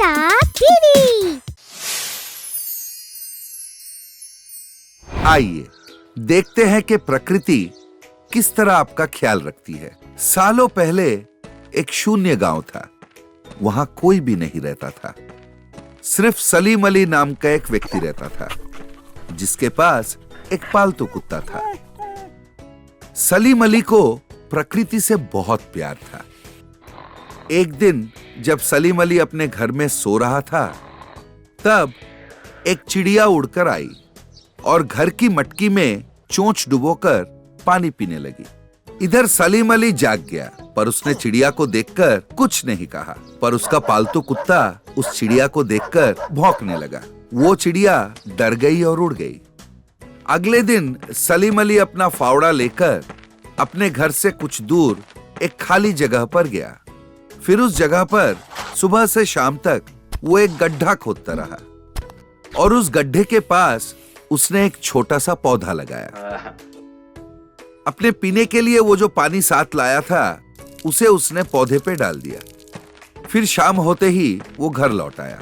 Tata TV. आइए देखते हैं कि प्रकृति किस तरह आपका ख्याल रखती है। सालों पहले एक शून्य गांव था। वहां कोई भी नहीं रहता था। सिर्फ सलीम अली नाम का एक व्यक्ति रहता था, जिसके पास एक पालतू कुत्ता था। सलीम अली को प्रकृति से बहुत प्यार था। एक दिन जब सलीम अली अपने घर में सो रहा था, तब एक चिड़िया उड़कर आई और घर की मटकी में चोंच डुबोकर पानी पीने लगी। इधर सलीम अली जाग गया, पर उसने चिड़िया को देखकर कुछ नहीं कहा। पर उसका पालतू कुत्ता उस चिड़िया को देखकर भौंकने लगा। वो चिड़िया डर गई और उड़ गई। अगले दिन सलीम अली अपना फावड़ा लेकर अपने घर से कुछ दूर एक खाली जगह पर गया। फिर उस जगह पर सुबह से शाम तक वो एक गड्ढा खोदता रहा और उस गड्ढे के पास उसने एक छोटा सा पौधा लगाया। अपने पीने के लिए वो जो पानी साथ लाया था, उसे उसने पौधे पे डाल दिया। फिर शाम होते ही वो घर लौट आया।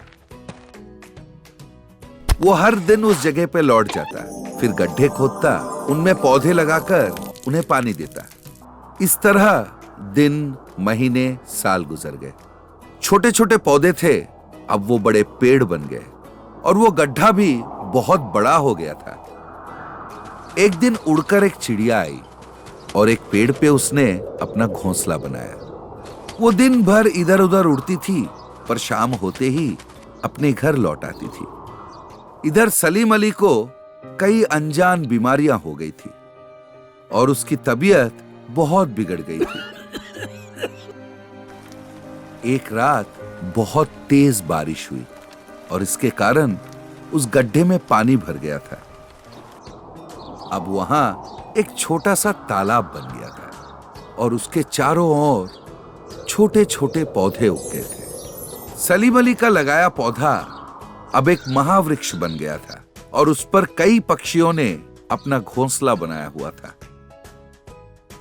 वो हर दिन उस जगह पे लौट जाता, फिर गड्ढे खोदता, उनमें पौधे लगाकर उन्हें पानी देता। इस तरह दिन, महीने, साल गुजर गए। छोटे छोटे पौधे थे, अब वो बड़े पेड़ बन गए और वो गड्ढा भी बहुत बड़ा हो गया था। एक दिन उड़कर एक चिड़िया आई और एक पेड़ पे उसने अपना घोंसला बनाया। वो दिन भर इधर उधर उड़ती थी, पर शाम होते ही अपने घर लौट आती थी। इधर सलीम अली को कई अनजान बीमारियां हो गई थी और उसकी तबीयत बहुत बिगड़ गई थी। एक रात बहुत तेज बारिश हुई और इसके कारण उस गड्ढे में पानी भर गया था। अब वहां एक छोटा सा तालाब बन गया था और उसके चारों ओर छोटे छोटे पौधे उग गए थे। सलीम अली का लगाया पौधा अब एक महावृक्ष बन गया था और उस पर कई पक्षियों ने अपना घोंसला बनाया हुआ था।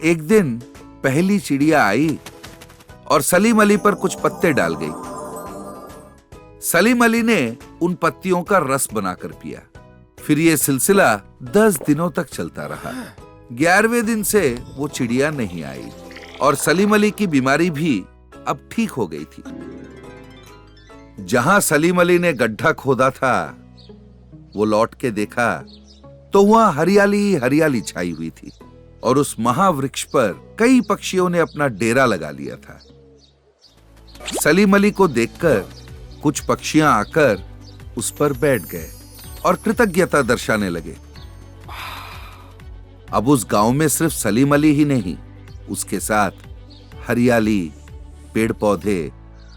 एक दिन पहली चिड़िया आई और सलीम अली पर कुछ पत्ते डाल गई। सलीम अली ने उन पत्तियों का रस बनाकर पिया। फिर ये सिलसिला 10 दिनों तक चलता रहा। 11वें दिन से वो चिड़िया नहीं आई और सलीम अली की बीमारी भी अब ठीक हो गई थी। जहां सलीम अली ने गड्ढा खोदा था, वो लौट के देखा तो वहां हरियाली हरियाली छाई हुई थी और उस महावृक्ष पर कई पक्षियों ने अपना डेरा लगा लिया था। सलीम अली को देखकर कुछ पक्षियां आकर उस पर बैठ गए और कृतज्ञता दर्शाने लगे। अब उस गांव में सिर्फ सलीम अली ही नहीं, उसके साथ हरियाली, पेड़ पौधे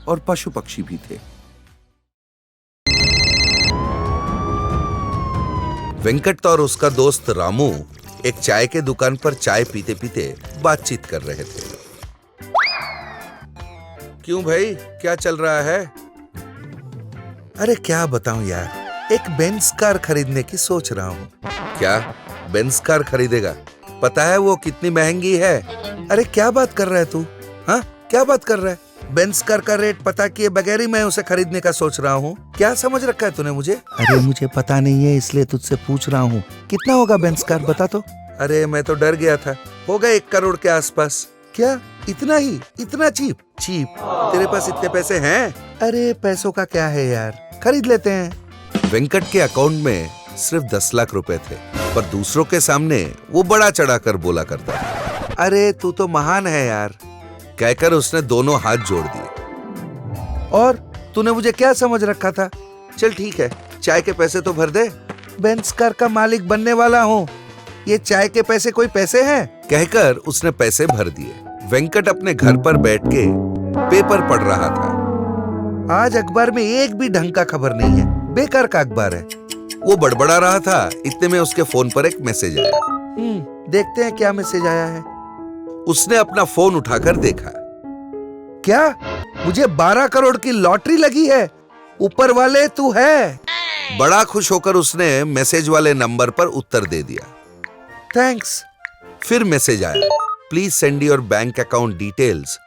और पशु पक्षी भी थे। वेंकट और उसका दोस्त रामू एक चाय के दुकान पर चाय पीते पीते बातचीत कर रहे थे। क्यों भाई, क्या चल रहा है? अरे क्या बताऊं यार, एक बेंज कार खरीदने की सोच रहा हूँ। क्या बेंज कार खरीदेगा? पता है वो कितनी महंगी है? अरे क्या बात कर रहा है तू? हाँ, क्या बात कर रहा है? बेंज कार का रेट पता किए बगैर ही मैं उसे खरीदने का सोच रहा हूँ। क्या समझ रखा है तूने मुझे? अरे मुझे पता नहीं है, इसलिए तुझसे पूछ रहा हूँ। कितना होगा बेंज कार, बता तो। अरे मैं तो डर गया था, होगा 1 करोड़ के आसपास। क्या इतना ही? इतना चीप? तेरे पास इतने पैसे हैं? अरे पैसों का क्या है यार, खरीद लेते हैं। वेंकट के अकाउंट में सिर्फ 10 लाख रुपए थे, पर दूसरों के सामने वो बड़ा चढ़ाकर बोला करता था। अरे तू तो महान है यार, कहकर उसने दोनों हाथ जोड़ दिए। और तूने मुझे क्या समझ रखा था? चल ठीक है, चाय के पैसे तो भर दे। बेंज कार का मालिक बनने वाला हूँ, ये चाय के पैसे कोई पैसे हैं? कहकर उसने पैसे भर दिए। वेंकट अपने घर पर बैठ के पेपर पढ़ रहा था। आज अखबार में एक भी ढंग का खबर नहीं है, बेकार का अखबार है। वो बड़बड़ा रहा था, इतने में उसके फोन पर एक मैसेज आया। देखते हैं क्या मैसेज आया है। उसने अपना फोन उठाकर देखा। क्या मुझे 12 करोड़ की लॉटरी लगी है? ऊपर वाले तू है। बड़ा खुश होकर उसने मैसेज वाले नंबर पर उत्तर दे दिया। थैंक्स। फिर मैसेज आया, please send your bank account details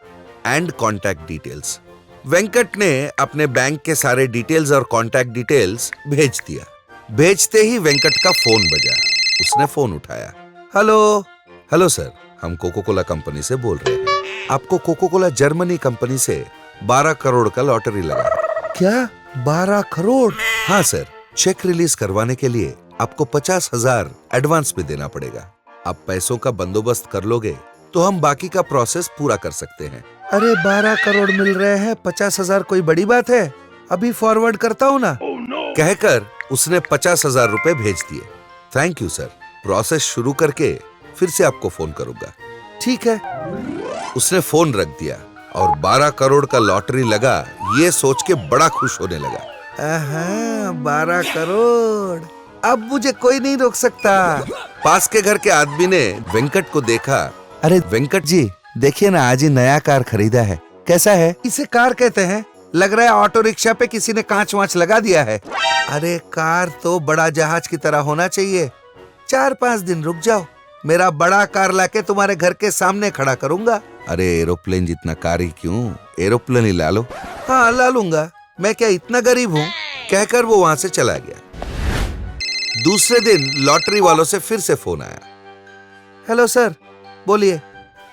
and contact details. Venkat ने अपने बैंक के सारे डिटेल्स और कांटेक्ट डिटेल्स भेज दिया। भेजते ही वेंकट का फोन बजा। उसने फोन उठाया। हेलो। हेलो सर, हम कोको कोला कंपनी से बोल रहे हैं। आपको कोको कोला जर्मनी कंपनी से 12 करोड़ का लॉटरी लगा है। क्या 12 करोड़? हाँ सर, चेक रिलीज करवाने के लिए आपको 50,000 एडवांस में देना पड़ेगा। आप पैसों का बंदोबस्त कर लोगे तो हम बाकी का प्रोसेस पूरा कर सकते हैं। अरे 12 करोड़ मिल रहे हैं, 50,000 कोई बड़ी बात है? अभी फॉरवर्ड करता हूँ ना। कहकर उसने 50,000 रुपए भेज दिए। थैंक यू सर, प्रोसेस शुरू करके फिर से आपको फोन करूंगा। ठीक है। उसने फोन रख दिया और 12 करोड़ का लॉटरी लगा ये सोच के बड़ा खुश होने लगा। 12 करोड़, अब मुझे कोई नहीं रोक सकता। पास के घर के आदमी ने वेंकट को देखा। अरे वेंकट जी, देखिए ना, आज ही नया कार खरीदा है। कैसा है? इसे कार कहते हैं? लग रहा है ऑटो रिक्शा पे किसी ने कांच वांच लगा दिया है। अरे कार तो बड़ा जहाज की तरह होना चाहिए। 4-5 दिन रुक जाओ, मेरा बड़ा कार लाके तुम्हारे घर के सामने खड़ा करूंगा। अरे एरोप्लेन जितना कार ही क्यों, एरोप्लेन ही ला लो। हाँ ला लूंगा, मैं क्या इतना गरीब हूँ? कहकर वो वहां से चला गया। दूसरे दिन लॉटरी वालों से फिर से फोन आया। हेलो सर, बोलिए।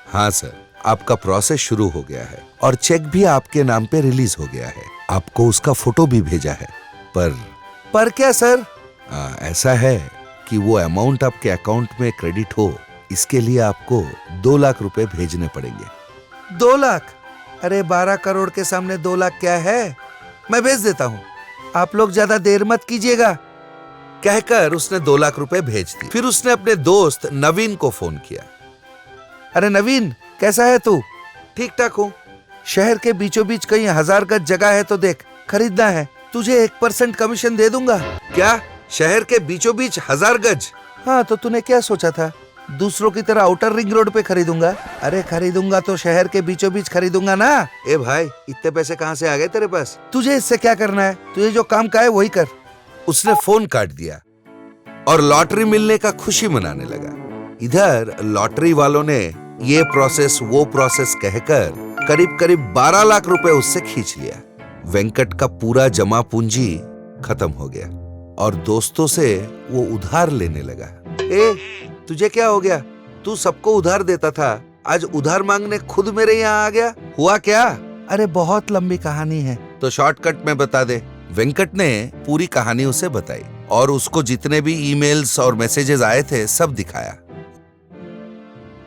हाँ सर, आपका प्रोसेस शुरू हो गया है और चेक भी आपके नाम पे रिलीज हो गया है। आपको उसका फोटो भी भेजा है। पर क्या सर? ऐसा है कि वो अमाउंट आपके अकाउंट में क्रेडिट हो, इसके लिए आपको 2 लाख रुपए भेजने पड़ेंगे। 2 लाख? अरे 12 करोड़ के सामने 2 लाख क्या है? मैं भेज देता हूँ, आप लोग ज्यादा देर मत कीजिएगा। कहकर उसने 2 लाख रुपए भेज दी। फिर उसने अपने दोस्त नवीन को फोन किया। अरे नवीन, कैसा है तू? ठीक ठाक हूँ। शहर के बीचों बीच कहीं 1000 गज जगह है तो देख, खरीदना है। तुझे 1% कमीशन दे दूंगा। क्या? शहर के बीचों बीच 1000 गज? हाँ, तो तूने क्या सोचा था? दूसरों की तरह आउटर रिंग रोड पे खरीदूंगा? अरे खरीदूंगा तो शहर के बीचों बीच खरीदूंगा ना। ए भाई, इतने पैसे कहाँ से आ गए तेरे पास? तुझे इससे क्या करना है? तुझे जो काम का है वही कर। उसने फोन काट दिया और लॉटरी मिलने का खुशी मनाने लगा। इधर लॉटरी वालों ने ये प्रोसेस वो प्रोसेस कहकर करीब करीब 12 लाख रुपए उससे खींच लिया। वेंकट का पूरा जमा पूंजी खत्म हो गया और दोस्तों से वो उधार लेने लगा। ए, तुझे क्या हो गया? तू सबको उधार देता था, आज उधार मांगने खुद मेरे यहाँ आ गया। हुआ क्या? अरे बहुत लंबी कहानी है, तो शॉर्टकट में बता दे। वेंकट ने पूरी कहानी उसे बताई और उसको जितने भी ईमेल्स और मैसेजेस आए थे सब दिखाया।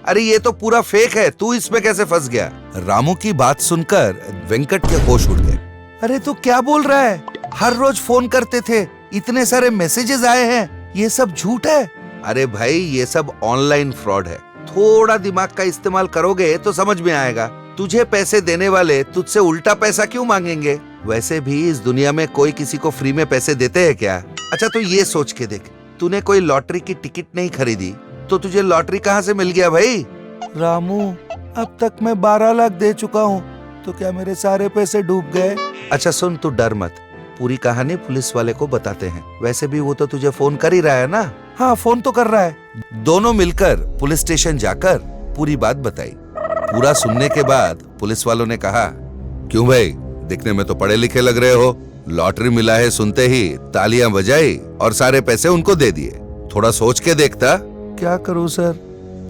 अरे ये तो पूरा फेक है, तू इसमें कैसे फंस गया? रामू की बात सुनकर वेंकट के होश उड़ गए। अरे तू क्या बोल रहा है? हर रोज फोन करते थे, इतने सारे मैसेजेस आए हैं, ये सब झूठ है? अरे भाई, ये सब ऑनलाइन फ्रॉड है। थोड़ा दिमाग का इस्तेमाल करोगे तो समझ में आएगा। तुझे पैसे देने वाले तुझसे उल्टा पैसा क्यों मांगेंगे? वैसे भी इस दुनिया में कोई किसी को फ्री में पैसे देते हैं क्या? अच्छा तो ये सोच के देख, तूने कोई लॉटरी की टिकट नहीं खरीदी तो तुझे लॉटरी कहाँ से मिल गया भाई? रामू, अब तक मैं 12 लाख दे चुका हूँ, तो क्या मेरे सारे पैसे डूब गए? अच्छा सुन, तू डर मत, पूरी कहानी पुलिस वाले को बताते हैं। वैसे भी वो तो तुझे फोन कर ही रहा है ना? हाँ, फोन तो कर रहा है। दोनों मिलकर पुलिस स्टेशन जाकर पूरी बात बताई। पूरा सुनने के बाद पुलिस वालों ने कहा, क्यों भाई, दिखने में तो पढ़े लिखे लग रहे हो। लॉटरी मिला है सुनते ही तालियां बजाई और सारे पैसे उनको दे दिए। थोड़ा सोच के देखता। क्या करूं सर,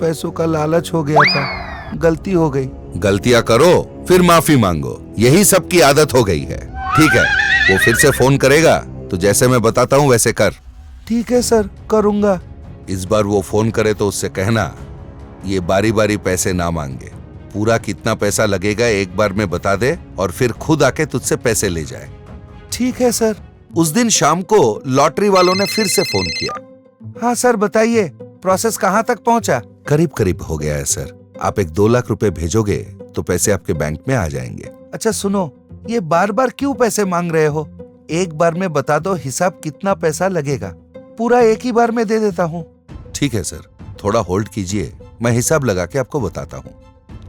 पैसों का लालच हो गया था, गलती हो गई। गलतियां करो फिर माफी मांगो, यही सबकी आदत हो गई है। ठीक है, वो फिर से फोन करेगा तो जैसे मैं बताता हूँ वैसे कर। ठीक है सर, करूंगा। इस बार वो फोन करे तो उससे कहना ये बारी बारी पैसे ना मांगे, पूरा कितना पैसा लगेगा एक बार में बता दे और फिर खुद आके तुझसे पैसे ले जाए। ठीक है सर। उस दिन शाम को लॉटरी वालों ने फिर से फोन किया। हाँ सर, बताइए, प्रोसेस कहाँ तक पहुँचा? करीब करीब हो गया है सर, आप एक 2 लाख रुपए भेजोगे तो पैसे आपके बैंक में आ जाएंगे। अच्छा सुनो, ये बार बार क्यों पैसे मांग रहे हो? एक बार में बता दो हिसाब कितना पैसा लगेगा, पूरा एक ही बार में दे देता हूँ। ठीक है सर, थोड़ा होल्ड कीजिए, मैं हिसाब लगा के आपको बताता हूँ।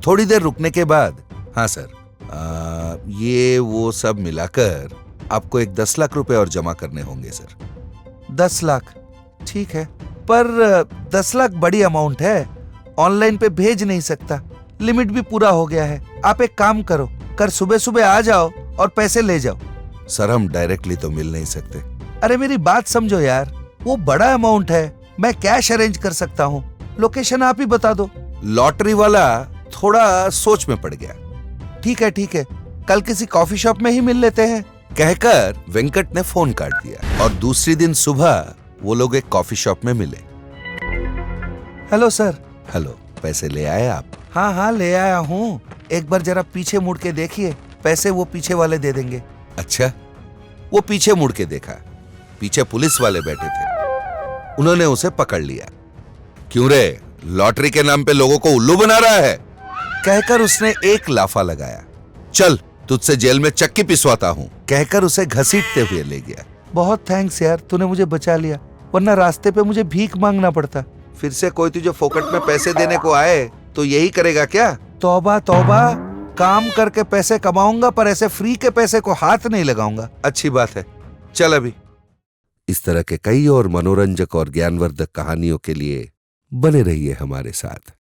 थोड़ी देर रुकने के बाद, हाँ सर, ये वो सब मिलाकर आपको एक 10 लाख रुपए और जमा करने होंगे सर। 10 लाख? ठीक है, पर 10 लाख बड़ी अमाउंट है, ऑनलाइन पे भेज नहीं सकता, लिमिट भी पूरा हो गया है। आप एक काम करो, कर सुबह सुबह आ जाओ और पैसे ले जाओ। सर हम डायरेक्टली तो मिल नहीं सकते। अरे मेरी बात समझो यार, वो बड़ा अमाउंट है, मैं कैश अरेंज कर सकता हूँ, लोकेशन आप ही बता दो। लॉटरी वाला थोड़ा सोच में पड़ गया। ठीक है, कल किसी कॉफी शॉप में ही मिल लेते हैं। कहकर वेंकट ने फोन काट दिया और दूसरी दिन सुबह वो लोग एक कॉफी शॉप में मिले। Hello sir. हेलो, पैसे ले आए आप? हाँ ले आया हूँ, एक बार जरा पीछे मुड़ के देखिए, पैसे वो पीछे वाले दे देंगे। अच्छा, वो पीछे मुड़ के देखा, पीछे पुलिस वाले बैठे थे। उन्होंने उसे पकड़ लिया। क्यों रे, लॉटरी के नाम पे लोगों को उल्लू बना रहा है? कहकर उसने एक लाफा लगाया। चल तुझसे जेल में चक्की पिसवाता हूँ, कहकर उसे घसीटते हुए ले गया। बहुत थैंक्स यार, तूने मुझे बचा लिया, वरना रास्ते पे मुझे भीख मांगना पड़ता। फिर से कोई तुझे फोकट में पैसे देने को आए तो यही करेगा क्या? तौबा, काम करके पैसे कमाऊंगा, पर ऐसे फ्री के पैसे को हाथ नहीं लगाऊंगा। अच्छी बात है, चल अभी। इस तरह के कई और मनोरंजक और ज्ञानवर्धक कहानियों के लिए बने रहिए हमारे साथ।